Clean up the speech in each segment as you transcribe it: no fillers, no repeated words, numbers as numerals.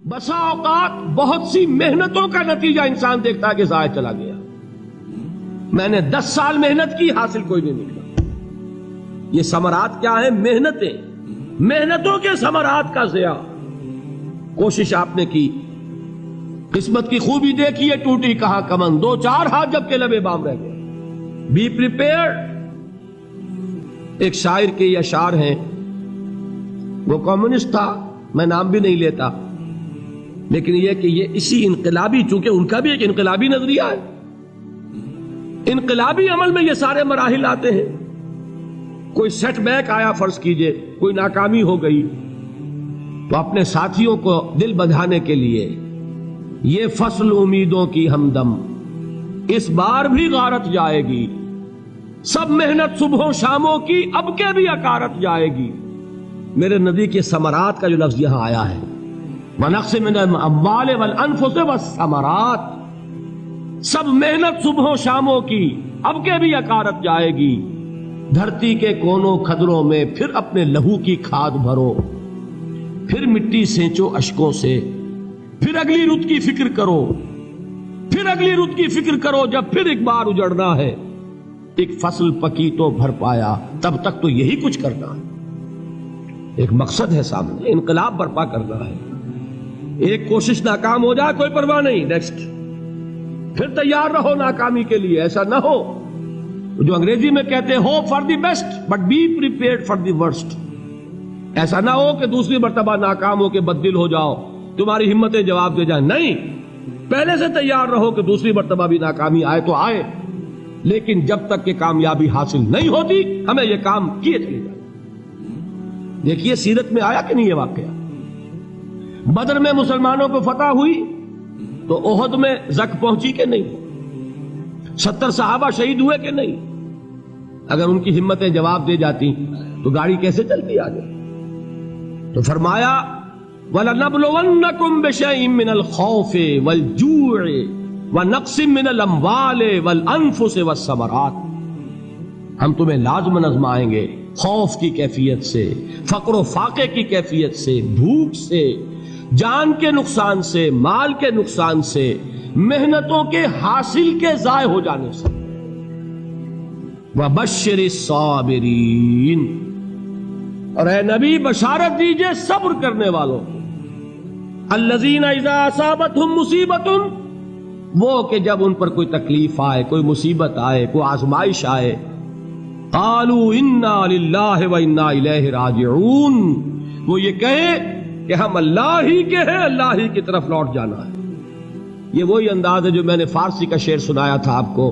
بسا اوقات بہت سی محنتوں کا نتیجہ انسان دیکھتا ہے کہ ضائع چلا گیا. میں نے 10 سال محنت کی، حاصل کوئی نہیں نکلا. یہ ثمرات کیا ہیں؟ محنتیں، محنتوں کے ثمرات کا ضیاع. کوشش آپ نے کی، قسمت کی خوبی دیکھی ہے، ٹوٹی کہاں کمن، 2-4 ہاتھ جب کے لبے بام رہ گئے. Be prepared. ایک شاعر کے یہ اشعار ہیں، وہ کمیونسٹ تھا، میں نام بھی نہیں لیتا، لیکن یہ کہ یہ اسی انقلابی، چونکہ ان کا بھی ایک انقلابی نظریہ ہے، انقلابی عمل میں یہ سارے مراحل آتے ہیں. کوئی سیٹ بیک آیا فرض کیجئے، کوئی ناکامی ہو گئی، تو اپنے ساتھیوں کو دل بندھانے کے لیے یہ فصل امیدوں کی ہمدم اس بار بھی غارت جائے گی، سب محنت صبحوں شاموں کی اب کے بھی اکارت جائے گی. میرے نبی کے ثمرات کا جو لفظ یہاں آیا ہے، وَنَقْصٍ مِّنَ الْأَمْوَالِ وَالْأَنفُسِ وَالثَّمَرَاتِ، سب محنت صبحوں شاموں کی اب کے بھی اکارت جائے گی. دھرتی کے کونوں کھدروں میں پھر اپنے لہو کی کھاد بھرو، پھر مٹی سینچو اشکوں سے، پھر اگلی رت کی فکر کرو، پھر اگلی رت کی فکر کرو، جب پھر ایک بار اجڑنا ہے. ایک فصل پکی تو بھر پایا، تب تک تو یہی کچھ کرنا ہے. ایک مقصد ہے سامنے، انقلاب برپا کرنا ہے. ایک کوشش ناکام ہو جائے کوئی پرواہ نہیں، نیکسٹ. پھر تیار رہو ناکامی کے لیے. ایسا نہ ہو جو انگریزی میں کہتے ہیں hope for the best but be prepared for the worst. ایسا نہ ہو کہ دوسری مرتبہ ناکام ہو کے بددل ہو جاؤ، تمہاری ہمتیں جواب دے جائیں. نہیں، پہلے سے تیار رہو کہ دوسری مرتبہ بھی ناکامی آئے تو آئے، لیکن جب تک کہ کامیابی حاصل نہیں ہوتی ہمیں یہ کام کیے چلے جائیں. دیکھیے سیرت میں آیا کہ نہیں یہ واقعہ. بدر میں مسلمانوں کو فتح ہوئی تو احد میں زک پہنچی کہ نہیں؟ 70 صحابہ شہید ہوئے کہ نہیں؟ اگر ان کی ہمتیں جواب دے جاتی تو گاڑی کیسے چلتی آگے؟ تو فرمایا وَلَنَبْلُوَنَّكُمْ بِشَيْءٍ مِّنَ الْخَوْفِ وَالْجُوعِ وَنَقْصٍ مِّنَ الْأَمْوَالِ وَالْأَنفُسِ وَالثَّمَرَاتِ. ہم تمہیں لازم آزمائیں گے، خوف کی کیفیت سے، فقر و فاقے کی کیفیت سے، بھوک سے، جان کے نقصان سے، مال کے نقصان سے، محنتوں کے حاصل کے ضائع ہو جانے سے. وَبَشِّرِ الصَّابِرِينَ، اور اے نبی بشارت دیجئے صبر کرنے والوں کو. الَّذِينَ إِذَا أَصَابَتْهُمْ مُصِيبَةٌ، وہ کہ جب ان پر کوئی تکلیف آئے، کوئی مصیبت آئے، کوئی آزمائش آئے، قالوا انا للہ وانا الیہ راجعون، وہ یہ کہیں کہ ہم اللہ ہی کے ہیں، اللہ ہی کی طرف لوٹ جانا ہے. یہ وہی انداز ہے جو میں نے فارسی کا شعر سنایا تھا آپ کو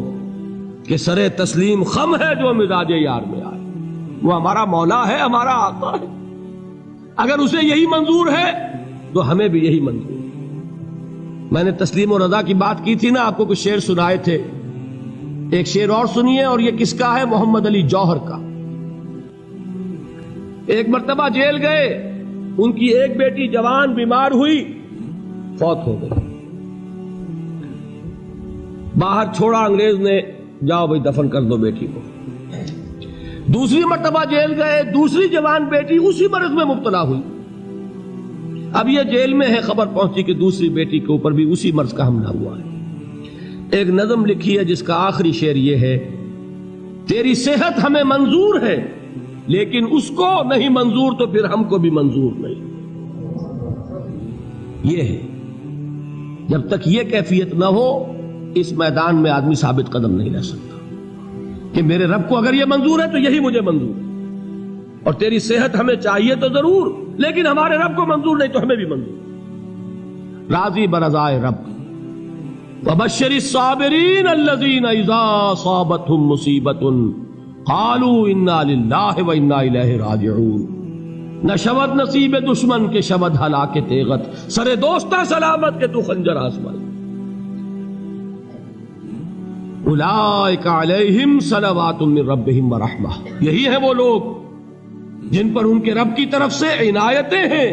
کہ سرے تسلیم خم ہے جو مزاج یار میں آئے. وہ ہمارا مولا ہے، ہمارا آقا ہے. اگر اسے یہی منظور ہے تو ہمیں بھی یہی منظور ہے. میں نے تسلیم و رضا کی بات کی تھی نا، آپ کو کچھ شعر سنائے تھے. ایک شعر اور سنیے، اور یہ کس کا ہے؟ محمد علی جوہر کا. ایک مرتبہ جیل گئے، ان کی ایک بیٹی جوان بیمار ہوئی، فوت ہو گئی. باہر چھوڑا انگریز نے، جاؤ بھائی دفن کر دو بیٹی کو. دوسری مرتبہ جیل گئے، دوسری جوان بیٹی اسی مرض میں مبتلا ہوئی. اب یہ جیل میں ہے، خبر پہنچی کہ دوسری بیٹی کے اوپر بھی اسی مرض کا حملہ ہوا ہے. ایک نظم لکھی ہے جس کا آخری شعر یہ ہے، تیری صحت ہمیں منظور ہے لیکن اس کو نہیں منظور تو پھر ہم کو بھی منظور نہیں. یہ ہے، جب تک یہ کیفیت نہ ہو اس میدان میں آدمی ثابت قدم نہیں رہ سکتا کہ میرے رب کو اگر یہ منظور ہے تو یہی مجھے منظور ہے، اور تیری صحت ہمیں چاہیے تو ضرور، لیکن ہمارے رب کو منظور نہیں تو ہمیں بھی منظور. راضی برضائے رب. وَبَشِّرِ الصَّابِرِينَ الَّذِينَ إِذَا أَصَابَتْهُمْ مُصِيبَةٌ قَالُوا إِنَّا لِلَّهِ وَإِنَّا إِلَيْهِ رَاجِعُونَ. نہ شود نصیب دشمن کے شود ہلاک تیغت، سرے دوستہ سلامت کے تو خنجر آزمائے. اولئک علیہم صلوات من ربہم ورحمہ، یہی ہے وہ لوگ جن پر ان کے رب کی طرف سے عنایتیں ہیں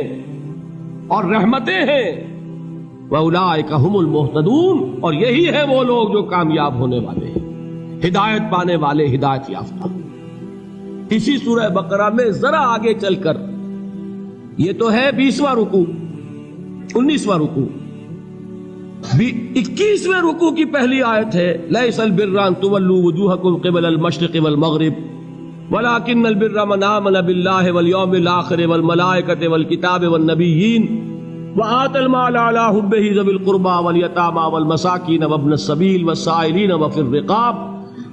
اور رحمتیں ہیں. وَأُولَئِكَ هُمُ الْمُهْتَدُونَ، اور یہی ہے وہ لوگ جو کامیاب ہونے والے ہیں، ہدایت پانے والے، ہدایت یافتہ. اسی سورہ بقرہ میں ذرا آگے چل کر، یہ تو ہے 20واں رکوع، 19واں رکوع. 21ویں رکوع کی پہلی آیت ہے لیس البر ان تولوا وجوہکم قبل المشرق والمغرب ولکن البر من آمن باللہ والیوم الآخر والملائکۃ والکتاب والنبیین وآتى المال على حبه ذوي القربى واليتامى والمساكين وابن السبيل والسائلين وفي الرقاب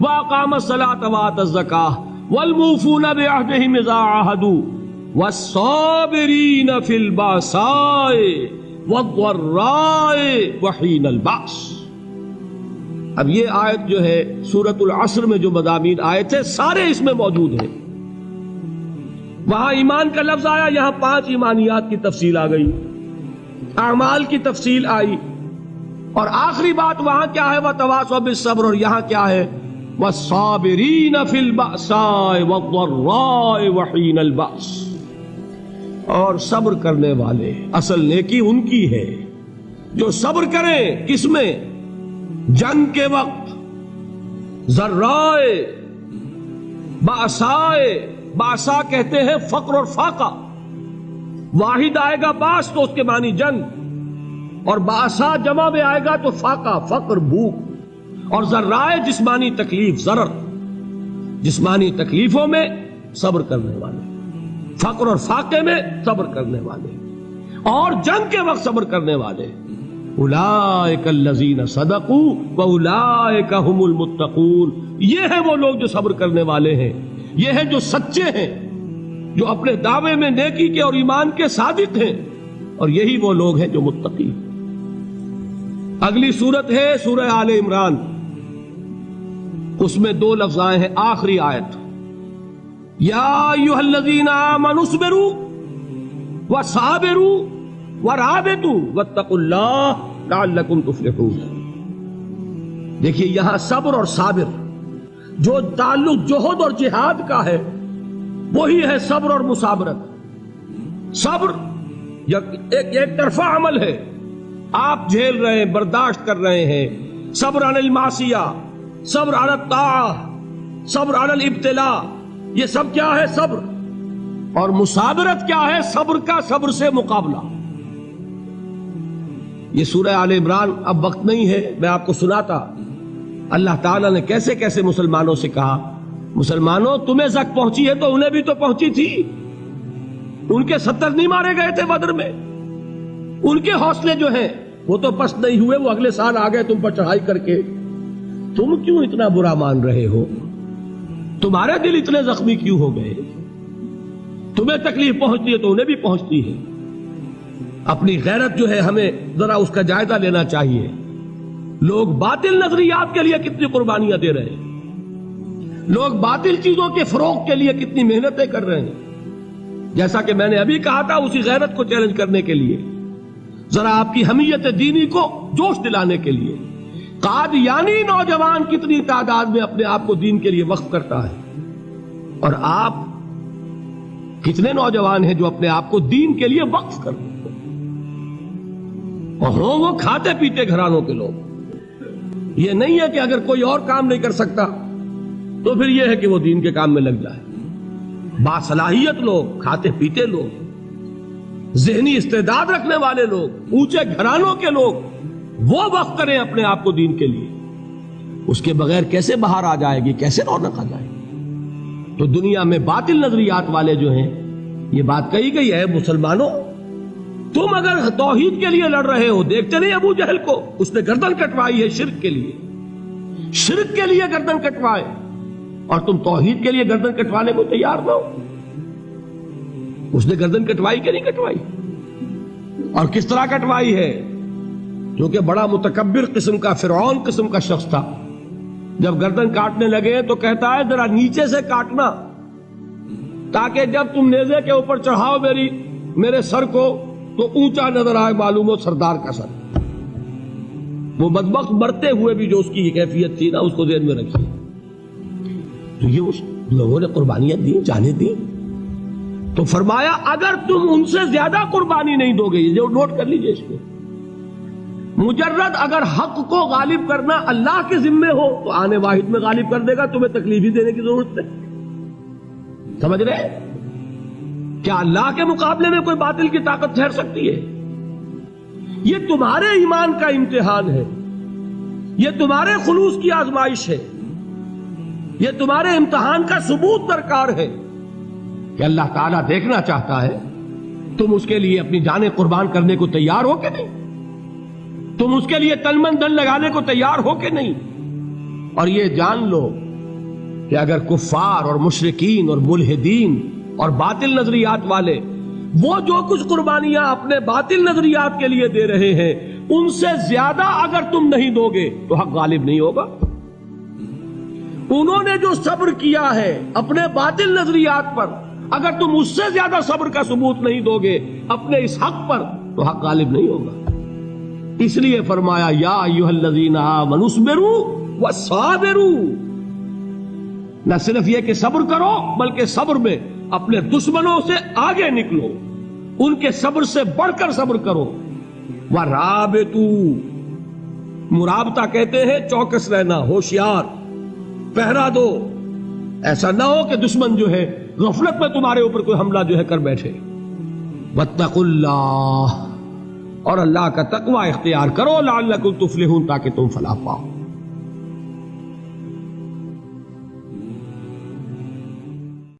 وأقام الصلاة وآتى الزكاة والموفون بعهدهم إذا عاهدوا والصابرين في البأساء والضراء وحين البأس. اب یہ آیت جو ہے سورۃ العصر میں جو مضامین آئے تھے سارے اس میں موجود ہیں. وہاں ایمان کا لفظ آیا، یہاں 5 ایمانیات کی تفصیل آ گئی، اعمال کی تفصیل آئی، اور آخری بات وہاں کیا ہے وَتَوَاصَوْا بِالصَّبْرِ، اور یہاں کیا ہے وَالصَّابِرِينَ فِي الْبَأْسَاءِ وَالضَّرَّاءِ وَحِينَ الْبَأْسِ، اور صبر کرنے والے. اصل نیکی ان کی ہے جو صبر کریں. کس میں؟ جنگ کے وقت. ذرائے بأسائے، بأسا کہتے ہیں فقر اور فاقہ. واحد آئے گا باس تو اس کے معنی جنگ، اور بأسا جمع میں آئے گا تو فاقہ فقر بھوک. اور ذرائے جسمانی تکلیف، ضرر جسمانی تکلیفوں میں صبر کرنے والے، فقر اور فاقے میں صبر کرنے والے، اور جنگ کے وقت صبر کرنے والے. اولئک الذین صدقوا واولئک هم المتقون. یہ ہیں وہ لوگ جو صبر کرنے والے ہیں، یہ ہیں جو سچے ہیں، جو اپنے دعوے میں نیکی کے اور ایمان کے صادق ہیں، اور یہی وہ لوگ ہیں جو متقی. اگلی سورت ہے سورہ آل عمران. اس میں 2 لفظ آئے ہیں آخری آیت، یا ایھا الذین آمنوا اصبروا وصابروا ورابطوا واتقوا اللہ لعلکم تفلحون. دیکھیے یہاں صبر اور صابر جو تعلق جہد اور جہاد کا ہے وہی ہے صبر اور مصابرت. صبر ایک طرفہ عمل ہے، آپ جھیل رہے ہیں، برداشت کر رہے ہیں. صبر علی المعصیہ، صبر علی الطاعہ، صبر علی الابتلاء، یہ سب کیا ہے؟ صبر. اور مصابرت کیا ہے؟ صبر کا صبر سے مقابلہ. یہ سورہ آل عمران اب وقت نہیں ہے، میں آپ کو سناتا اللہ تعالیٰ نے کیسے کیسے مسلمانوں سے کہا مسلمانوں تمہیں زک پہنچی ہے تو انہیں بھی تو پہنچی تھی. ان کے 70 نہیں مارے گئے تھے بدر میں؟ ان کے حوصلے جو ہیں وہ تو پست نہیں ہوئے، وہ اگلے سال آ گئے تم پر چڑھائی کر کے. تم کیوں اتنا برا مان رہے ہو؟ تمہارے دل اتنے زخمی کیوں ہو گئے؟ تمہیں تکلیف پہنچتی ہے تو انہیں بھی پہنچتی ہے. اپنی غیرت جو ہے ہمیں ذرا اس کا جائزہ لینا چاہیے. لوگ باطل نظریات کے لیے کتنی قربانیاں دے رہے ہیں، لوگ باطل چیزوں کے فروغ کے لیے کتنی محنتیں کر رہے ہیں. جیسا کہ میں نے ابھی کہا تھا، اسی غیرت کو چیلنج کرنے کے لیے، ذرا آپ کی حمیت دینی کو جوش دلانے کے لیے، قادیانی نوجوان کتنی تعداد میں اپنے آپ کو دین کے لیے وقف کرتا ہے، اور آپ کتنے نوجوان ہیں جو اپنے آپ کو دین کے لیے وقف کرتے ہیں، اور ہوں وہ کھاتے پیتے گھرانوں کے لوگ. یہ نہیں ہے کہ اگر کوئی اور کام نہیں کر سکتا تو پھر یہ ہے کہ وہ دین کے کام میں لگ جائے. باصلاحیت لوگ، کھاتے پیتے لوگ، ذہنی استعداد رکھنے والے لوگ، اونچے گھرانوں کے لوگ، وہ وقف کریں اپنے آپ کو دین کے لیے. اس کے بغیر کیسے باہر آ جائے گی، کیسے رونق آ جائے گی؟ تو دنیا میں باطل نظریات والے جو ہیں، یہ بات کہی گئی ہے مسلمانوں تم اگر توحید کے لیے لڑ رہے ہو، دیکھتے نہیں ابو جہل کو، اس نے گردن کٹوائی ہے شرک کے لیے، شرک کے لیے گردن کٹوائے، اور تم توحید کے لیے گردن کٹوانے کو تیار نہ ہو. اس نے گردن کٹوائی کہ نہیں کٹوائی؟ اور کس طرح کٹوائی ہے؟ کیونکہ بڑا متکبر قسم کا، فرعون قسم کا شخص تھا. جب گردن کاٹنے لگے تو کہتا ہے ذرا نیچے سے کاٹنا، تاکہ جب تم نیزے کے اوپر چڑھاؤ میرے سر کو تو اونچا نظر آئے، معلوم ہو سردار کا سر. وہ بدبخت مرتے ہوئے بھی جو اس کی کیفیت تھی نا، اس کو ذہن میں رکھیے. تو یہ اس لوگوں نے قربانیاں دی، جانیں دی. تو فرمایا اگر تم ان سے زیادہ قربانی نہیں دو گے، جو نوٹ کر لیجئے اس کو، مجرد اگر حق کو غالب کرنا اللہ کے ذمے ہو تو آنے واحد میں غالب کر دے گا، تمہیں تکلیف ہی دینے کی ضرورت نہیں. سمجھ رہے؟ کیا اللہ کے مقابلے میں کوئی باطل کی طاقت ٹھہر سکتی ہے؟ یہ تمہارے ایمان کا امتحان ہے، یہ تمہارے خلوص کی آزمائش ہے، یہ تمہارے امتحان کا ثبوت درکار ہے کہ اللہ تعالیٰ دیکھنا چاہتا ہے تم اس کے لیے اپنی جانیں قربان کرنے کو تیار ہو کہ نہیں، تم اس کے لیے تن من دھن لگانے کو تیار ہو کہ نہیں۔ اور یہ جان لو کہ اگر کفار اور مشرکین اور ملحدین اور باطل نظریات والے وہ جو کچھ قربانیاں اپنے باطل نظریات کے لیے دے رہے ہیں ان سے زیادہ اگر تم نہیں دو گے تو حق غالب نہیں ہوگا۔ انہوں نے جو صبر کیا ہے اپنے باطل نظریات پر، اگر تم اس سے زیادہ صبر کا ثبوت نہیں دو گے اپنے اس حق پر تو حق غالب نہیں ہوگا۔ اس لیے فرمایا یا ایھا الذین آمنوا اصبروا وصابروا، نہ صرف یہ کہ صبر کرو بلکہ صبر میں اپنے دشمنوں سے آگے نکلو، ان کے صبر سے بڑھ کر صبر کرو۔ وَرَابِطُوا، مرابطہ کہتے ہیں چوکس رہنا، ہوشیار، پہرا دو، ایسا نہ ہو کہ دشمن جو ہے غفلت میں تمہارے اوپر کوئی حملہ جو ہے کر بیٹھے۔ وَاتَّقُوا اللَّهَ، اور اللہ کا تقوی اختیار کرو، لعلکم تفلحون، تاکہ تم فلاح پاؤ۔